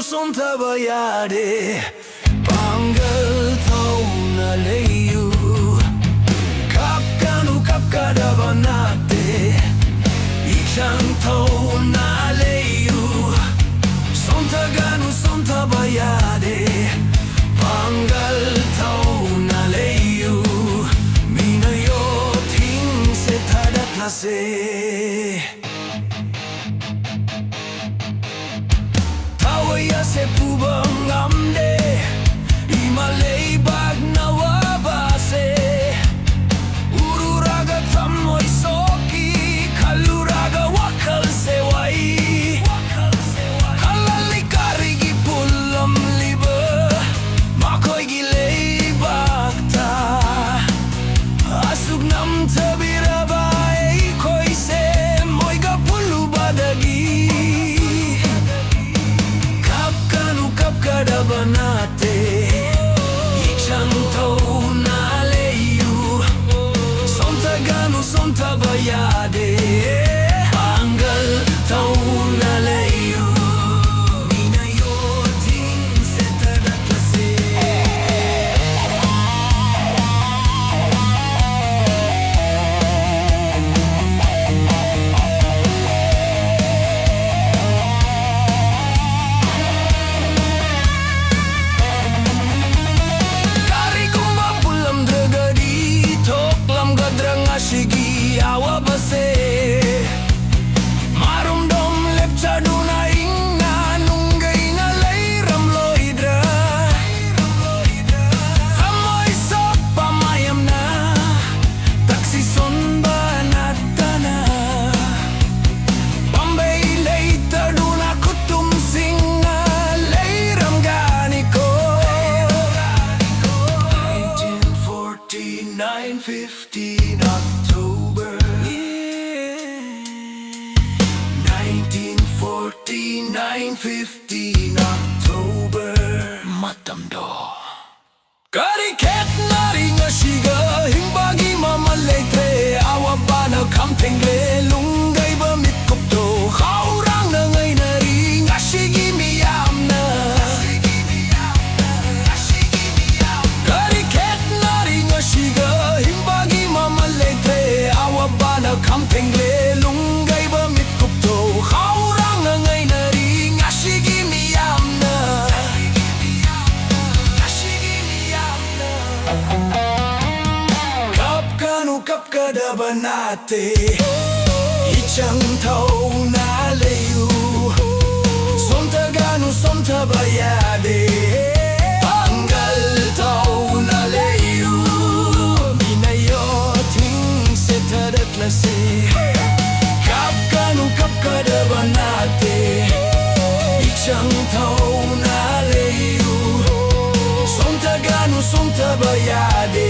sonthaba yade, Paanggal thaunaa leiyu, Kapkanu kapkadaba natte, Ichang thaunaa leiyu, Sonthaganu sonthaba yade, Paanggal thaunaa leiyu, Minai yot-hing se thadatlase. Thawai se puba ngamde, leibaakna waabase, U-ruraga Thammoi sok-i, Khalluraga wakhal'se Khallhalli karigi pullamliba, Makhoigi leibaakna, asuk ngamde khoise moiga pullubadagi, Kapkanu kapkadaba natte, Ichang thaunaa leiyu, Sonthaganu sonthaba yade, Paanggal thaunaa leiyu, Minai yot-hing se thadatlase. Waabase, marumdom lepchaduna inga nungai na leiram loidra, Thammoi sok pamayamna, taksi sonba nattana, Bombay leitaduna kutum singa leiram ganiko, 1914-1915 October, 1914-1915 October, matamdo Kariket nari ngashiga hingbagi mamaleite, awabana kampengle lungay ba mitkupto, Khaurang na ngay nari ngashigi miyamna, Kariket nari ngashiga hingbagi mamaleite, awabana kampengle lungay ba mitkupto, Khaurang na ngay nari ngashigi miyamna, Kapkanu kapkadaba natte, Ichang thaunaa leiyu, Sonthaganu sonthaba yade, Paanggal thaunaa leiyu, Minai yot-hing se thadatlase. Kapkanu kapkadaba natte, Ichang thaunaa leiyu, Sonthaganu sonthaba yade.